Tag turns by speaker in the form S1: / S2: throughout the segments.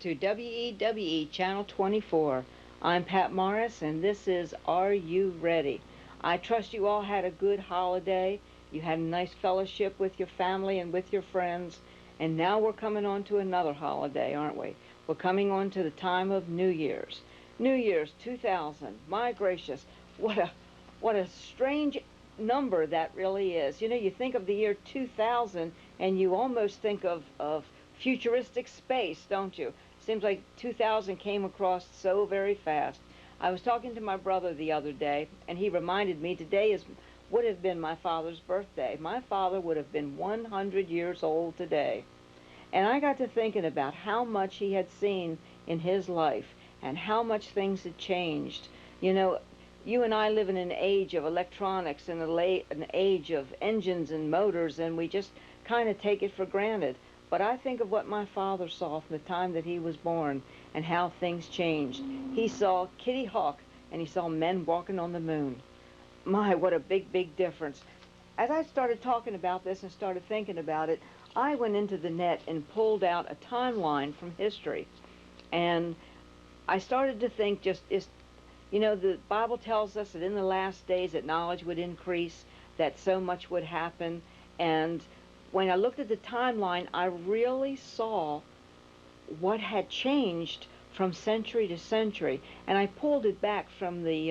S1: to WEWE Channel 24. I'm Pat Morris, and this is Are You Ready? I trust you all had a good holiday. You had a nice fellowship with your family and with your friends. And now we're coming on to another holiday, aren't we? We're coming on to the time of New Year's. New Year's 2000. My gracious, what a strange number that really is. You know, you think of the year 2000 and you almost think of futuristic space, don't you? Seems like 2000 came across so very fast. I was talking to my brother the other day, and he reminded me would have been my father's birthday. My father would have been 100 years old today. And I got to thinking about how much he had seen in his life and how much things had changed. You know, you and I live in an age of electronics and an age of engines and motors, and we just kind of take it for granted. But I think of what my father saw from the time that he was born and how things changed. He saw Kitty Hawk and he saw men walking on the moon. My, what a big, big difference. As I started talking about this and started thinking about it, I went into the net and pulled out a timeline from history. And I started to think the Bible tells us that in the last days that knowledge would increase, that so much would happen. And when I looked at the timeline, I really saw what had changed from century to century. And I pulled it back from the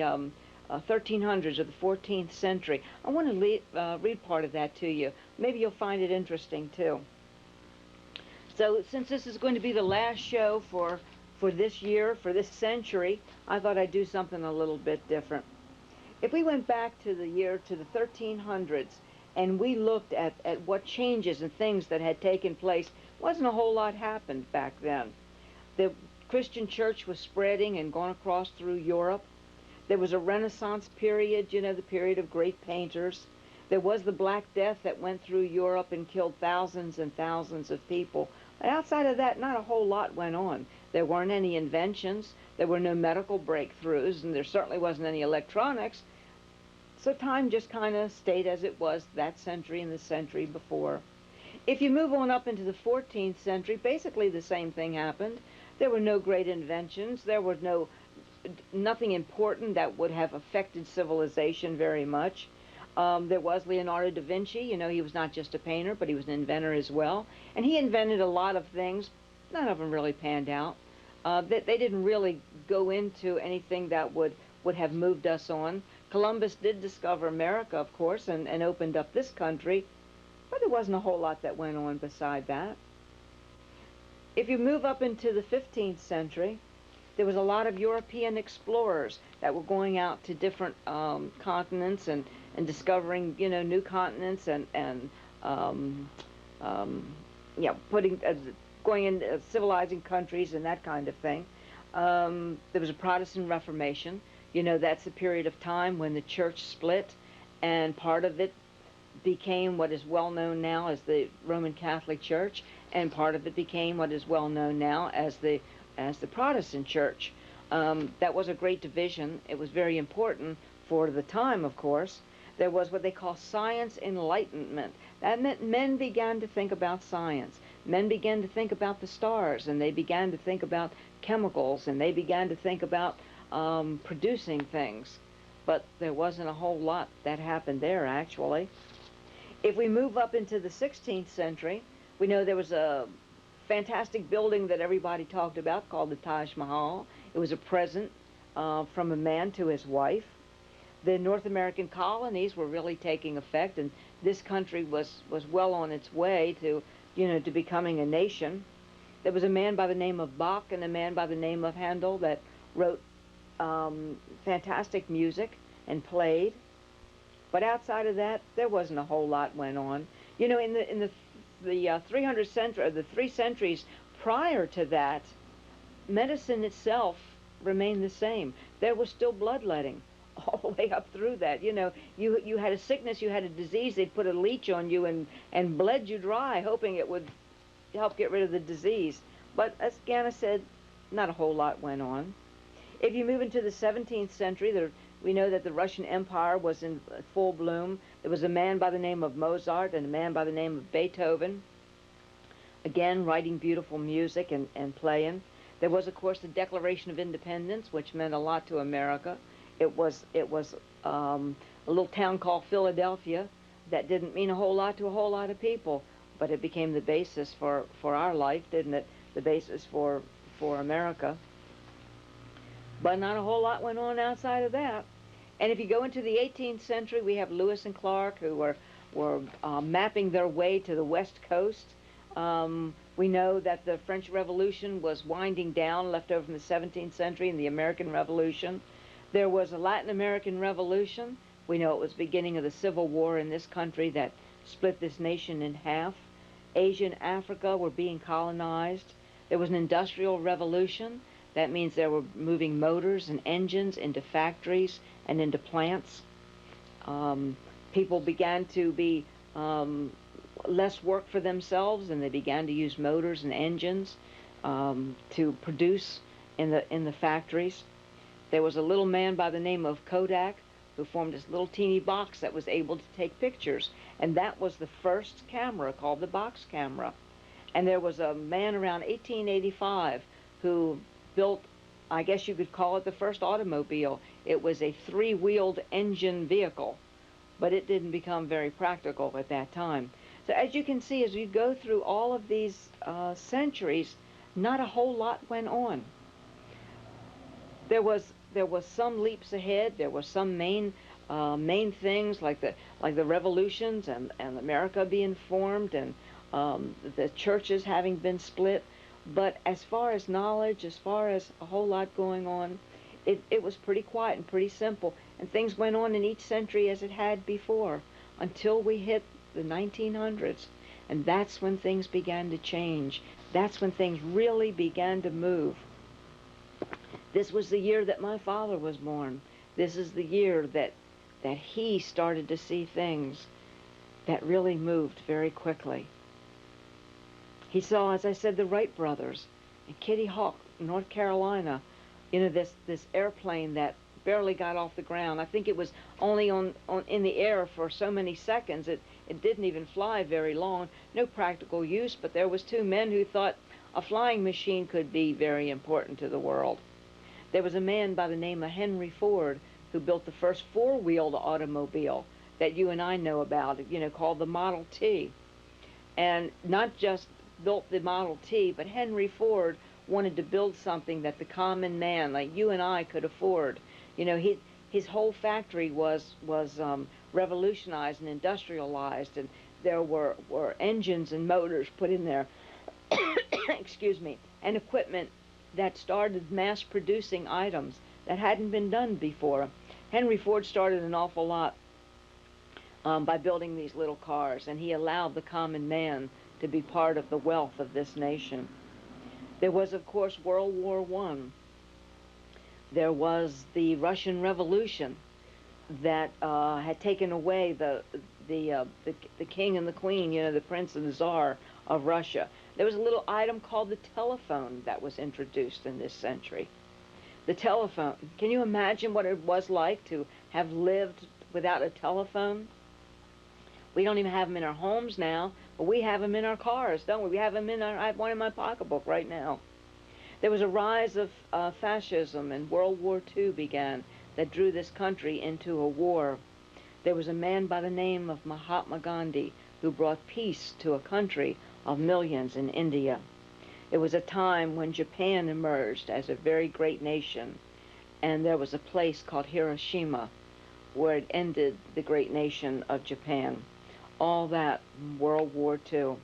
S1: 1300s or the 14th century. I want to read part of that to you. Maybe you'll find it interesting too. So since this is going to be the last show for this year, for this century, I thought I'd do something a little bit different. If we went back to the 1300s, and we looked at what changes and things that had taken place, wasn't a whole lot happened back then. The Christian church was spreading and going across through Europe. There was a Renaissance period, the period of great painters. There was the Black Death that went through Europe and killed thousands and thousands of people. But outside of that, not a whole lot went on. There weren't any inventions. There were no medical breakthroughs, and there certainly wasn't any electronics. So time just kind of stayed as it was that century and the century before. If you move on up into the 14th century, basically the same thing happened. There were no great inventions. There was nothing important that would have affected civilization very much. There was Leonardo da Vinci. He was not just a painter, but he was an inventor as well. And he invented a lot of things. None of them really panned out. They didn't really go into anything that would have moved us on. Columbus did discover America, of course, and opened up this country, but there wasn't a whole lot that went on beside that. If you move up into the 15th century, there was a lot of European explorers that were going out to different continents and discovering, new continents and going into civilizing countries and that kind of thing. There was a Protestant Reformation. That's the period of time when the church split, and part of it became what is well known now as the Roman Catholic Church, and part of it became what is well known now as the Protestant Church. That was a great division. It was very important for the time, of course. There was what they call science enlightenment. That meant men began to think about science. Men began to think about the stars, and they began to think about chemicals, and they began to think about producing things. But there wasn't a whole lot that happened there, actually. If we move up into the 16th century, we know there was a fantastic building that everybody talked about called the Taj Mahal. It was a present from a man to his wife. The North American colonies were really taking effect, and this country was well on its way to becoming a nation. There was a man by the name of Bach and a man by the name of Handel that wrote fantastic music and played. But outside of that, there wasn't a whole lot went on. In the 300 century, the 3 centuries prior to that, medicine itself remained the same. There was still bloodletting all the way up through that. You had a sickness, you had a disease, they'd put a leech on you and bled you dry, hoping it would help get rid of the disease. But as Ganna said, not a whole lot went on. If you move into the 17th century, we know that the Russian Empire was in full bloom. There was a man by the name of Mozart and a man by the name of Beethoven, again, writing beautiful music and playing. There was, of course, the Declaration of Independence, which meant a lot to America. It was a little town called Philadelphia that didn't mean a whole lot to a whole lot of people, but it became the basis for our life, didn't it? The basis for America. But not a whole lot went on outside of that. And if you go into the 18th century, we have Lewis and Clark, who were mapping their way to the West Coast. We know that the French Revolution was winding down, left over from the 17th century, and the American Revolution. There was a Latin American Revolution. We know it was the beginning of the Civil War in this country that split this nation in half. Asia and Africa were being colonized. There was an Industrial Revolution. That means they were moving motors and engines into factories and into plants. People began to be less work for themselves, and they began to use motors and engines to produce in the factories. There was a little man by the name of Kodak who formed this little teeny box that was able to take pictures, and that was the first camera, called the box camera. And there was a man around 1885 who built, I guess you could call it, the first automobile. It was a three-wheeled engine vehicle, but it didn't become very practical at that time. So as you can see, as we go through all of these centuries, not a whole lot went on. There was some leaps ahead. There were some main things like the revolutions and America being formed, and the churches having been split. But as far as knowledge, as far as a whole lot going on, it was pretty quiet and pretty simple. And things went on in each century as it had before until we hit the 1900s. And that's when things began to change. That's when things really began to move. This was the year that my father was born. This is the year that he started to see things that really moved very quickly. He saw, as I said, the Wright brothers in Kitty Hawk, North Carolina, this airplane that barely got off the ground. I think it was only in the air for so many seconds. It didn't even fly very long. No practical use, but there was two men who thought a flying machine could be very important to the world. There was a man by the name of Henry Ford who built the first four-wheeled automobile that you and I know about, called the Model T. And not just built the Model T, but Henry Ford wanted to build something that the common man, like you and I, could afford. His whole factory was revolutionized and industrialized, and there were engines and motors put in there, excuse me, and equipment that started mass producing items that hadn't been done before. Henry Ford started an awful lot by building these little cars, and he allowed the common man to be part of the wealth of this nation. There was, of course, World War I. There was the Russian Revolution that had taken away the king and the queen, the prince and the czar of Russia. There was a little item called the telephone that was introduced in this century. The telephone. Can you imagine what it was like to have lived without a telephone? We don't even have them in our homes now, but we have them in our cars, don't we? We have them I have one in my pocketbook right now. There was a rise of fascism, and World War II began that drew this country into a war. There was a man by the name of Mahatma Gandhi who brought peace to a country of millions in India. It was a time when Japan emerged as a very great nation, and there was a place called Hiroshima where it ended the great nation of Japan. All that in World War II.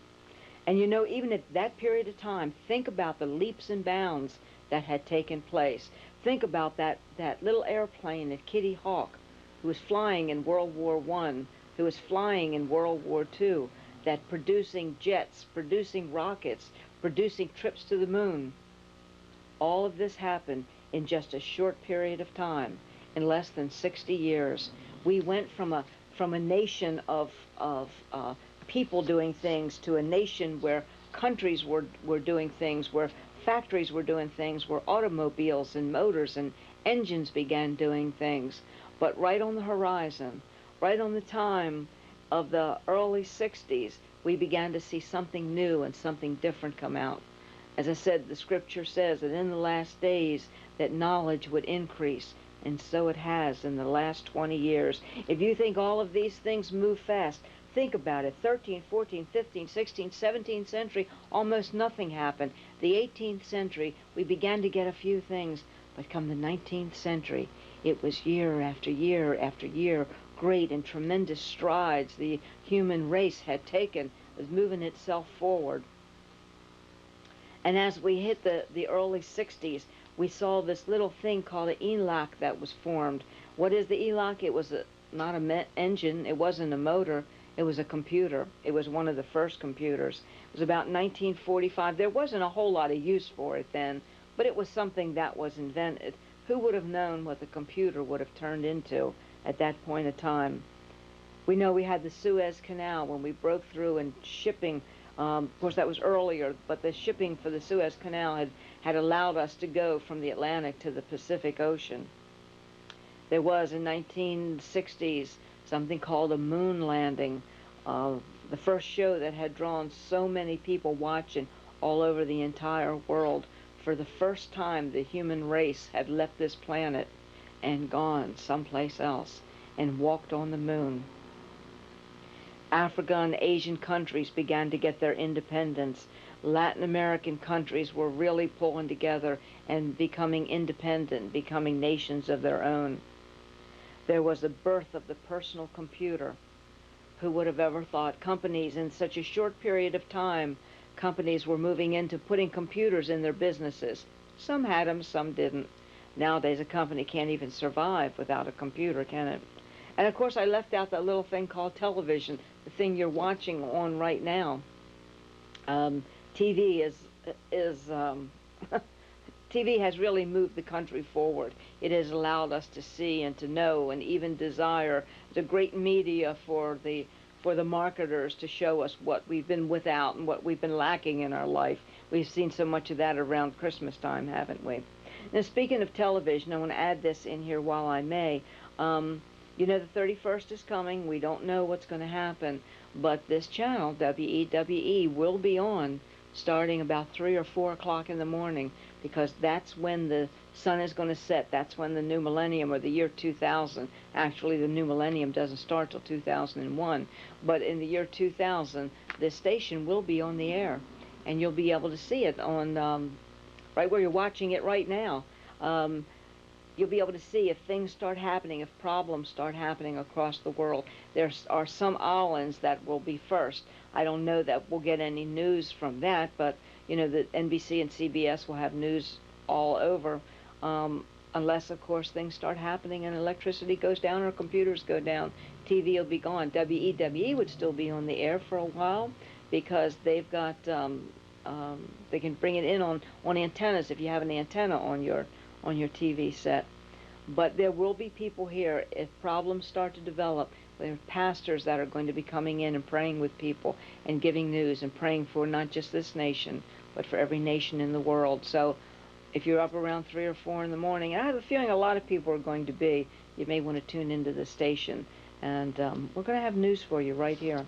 S1: And even at that period of time, think about the leaps and bounds that had taken place. Think about that little airplane at Kitty Hawk who was flying in World War I, who was flying in World War II, that producing jets, producing rockets, producing trips to the moon. All of this happened in just a short period of time, in less than 60 years. We went from a nation of people doing things to a nation where countries were doing things, where factories were doing things, where automobiles and motors and engines began doing things. But right on the horizon, right on the time of the early 60s, we began to see something new and something different come out. As I said, the scripture says that in the last days that knowledge would increase, and so it has in the last 20 years. If you think all of these things move fast, think about it. 13th, 14th, 15th, 16th, 17th century, almost nothing happened. The 18th century, we began to get a few things, but come the 19th century, it was year after year after year, great and tremendous strides the human race had taken, was moving itself forward. And as we hit the early 60s, we saw this little thing called an ELAC that was formed. What is the ELAC? It was not an engine. It wasn't a motor. It was a computer. It was one of the first computers. It was about 1945. There wasn't a whole lot of use for it then, but it was something that was invented. Who would have known what the computer would have turned into at that point in time? We know we had the Suez Canal when we broke through and shipping. Of course, that was earlier, but the shipping for the Suez Canal had allowed us to go from the Atlantic to the Pacific Ocean. There was, in 1960s, something called a moon landing, the first show that had drawn so many people watching all over the entire world. For the first time, the human race had left this planet and gone someplace else and walked on the moon. Africa and Asian countries began to get their independence. Latin American countries were really pulling together and becoming independent, becoming nations of their own. There was the birth of the personal computer. Who would have ever thought companies in such a short period of time, companies were moving into putting computers in their businesses. Some had them, some didn't. Nowadays, a company can't even survive without a computer, can it? And of course, I left out that little thing called television, the thing you're watching on right now. TV TV has really moved the country forward. It has allowed us to see and to know and even desire. It's a great media for the marketers to show us what we've been without and what we've been lacking in our life. We've seen so much of that around Christmas time, haven't we? Now, speaking of television, I want to add this in here while I may. You know, the 31st is coming. We don't know what's going to happen, but this channel, WEWE, will be on starting about 3 or 4 o'clock in the morning, because that's when the sun is going to set. That's when the new millennium, or the year 2000. Actually, the new millennium doesn't start till 2001, but in the year 2000, this station will be on the air, and you'll be able to see it on right where you're watching it right now. You'll be able to see if things start happening, if problems start happening across the world. There are some islands that will be first. I don't know that we'll get any news from that, but you know, the NBC and CBS will have news all over, unless, of course, things start happening and electricity goes down or computers go down. TV will be gone. WEWE would still be on the air for a while, because they've got, they can bring it in on antennas if you have an antenna on your TV set. But there will be people here if problems start to develop. There are pastors that are going to be coming in and praying with people and giving news and praying for not just this nation, but for every nation in the world. So if you're up around 3 or 4 in the morning, and I have a feeling a lot of people are going to be, you may want to tune into the station. And we're going to have news for you right here.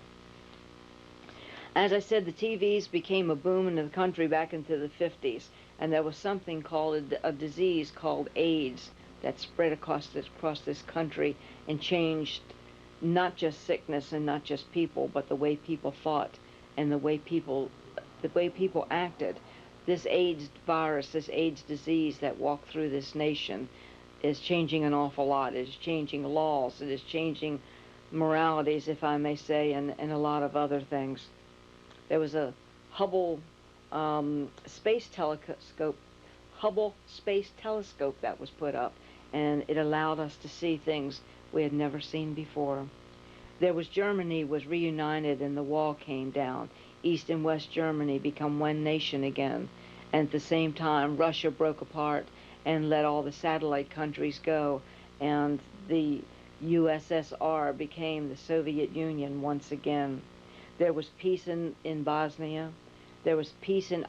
S1: As I said, the TVs became a boom in the country back into the 50s. And there was something called a disease called AIDS that spread across this country and changed not just sickness and not just people, but the way people thought and the way people acted. This AIDS virus, this AIDS disease that walked through this nation is changing an awful lot. It is changing laws. It is changing moralities, if I may say, and a lot of other things. There was a Hubble Space Telescope that was put up, and it allowed us to see things we had never seen before. There was Germany was reunited and the wall came down. East and West Germany become one nation again. And at the same time, Russia broke apart and let all the satellite countries go, and the USSR became the Soviet Union once again. There was peace in Bosnia. There was peace in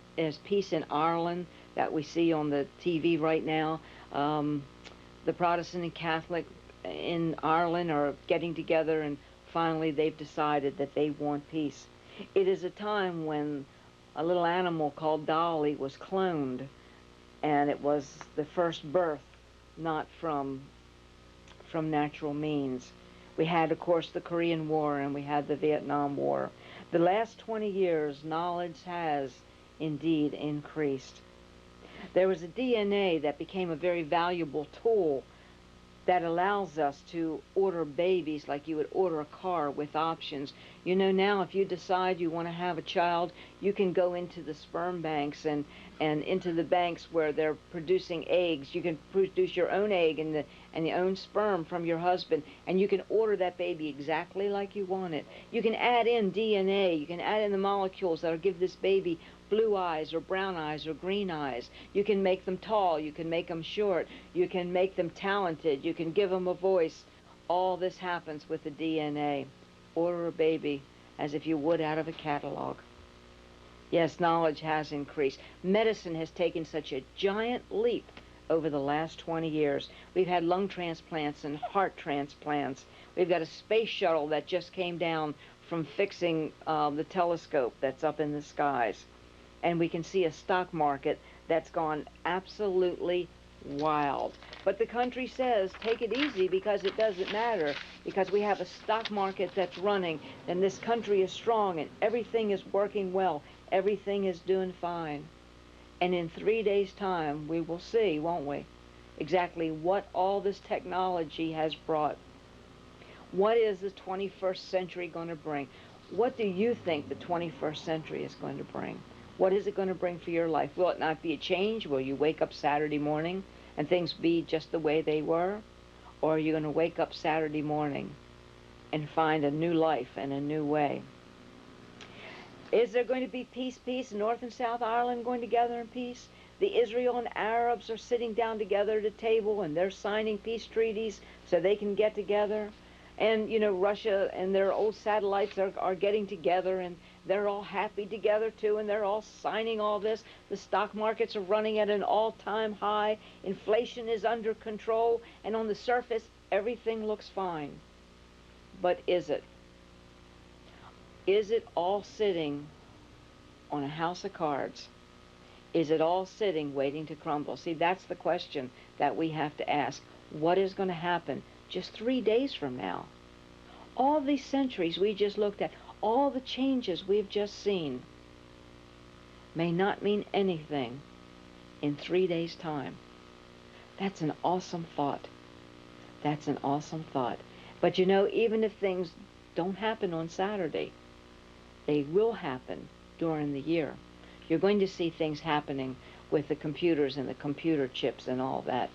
S1: Ireland that we see on the TV right now. The Protestant and Catholic in Ireland are getting together, and finally they've decided that they want peace. It is a time when a little animal called Dolly was cloned, and it was the first birth not from natural means. We had, of course, the Korean War, and we had the Vietnam War. The last 20 years, knowledge has indeed increased. There was a DNA that became a very valuable tool that allows us to order babies like you would order a car with options. You know, now if you decide you want to have a child, you can go into the sperm banks and into the banks where they're producing eggs. You can produce your own egg and your own sperm from your husband, and you can order that baby exactly like you want it. You can add in DNA. You can add in the molecules that'll give this baby blue eyes or brown eyes or green eyes. You can make them tall. You can make them short. You can make them talented. You can give them a voice. All this happens with the DNA. Order a baby as if you would out of a catalog. Yes, knowledge has increased. Medicine has taken such a giant leap over the last 20 years. We've had lung transplants and heart transplants. We've got a space shuttle that just came down from fixing the telescope that's up in the skies. And we can see a stock market that's gone absolutely wild. But the country says, take it easy because it doesn't matter, because we have a stock market that's running, and this country is strong, and everything is working well. Everything is doing fine. And in 3 days' time, we will see, won't we, exactly what all this technology has brought. What is the 21st century going to bring? What do you think the 21st century is going to bring? What is it going to bring for your life? Will it not be a change? Will you wake up Saturday morning and things be just the way they were? Or are you going to wake up Saturday morning and find a new life and a new way? Is there going to be peace? North and South Ireland going together in peace? The Israel and Arabs are sitting down together at a table and they're signing peace treaties so they can get together. And, you know, Russia and their old satellites are getting together, and they're all happy together, too, and they're all signing all this. The stock markets are running at an all-time high. Inflation is under control, and on the surface, everything looks fine. But is it? Is it all sitting on a house of cards? Is it all sitting waiting to crumble? See, that's the question that we have to ask. What is going to happen just 3 days from now? All these centuries we just looked at, all the changes we've just seen, may not mean anything in 3 days' time. That's an awesome thought. That's an awesome thought. But you know, even if things don't happen on Saturday, they will happen during the year. You're going to see things happening with the computers and the computer chips and all that.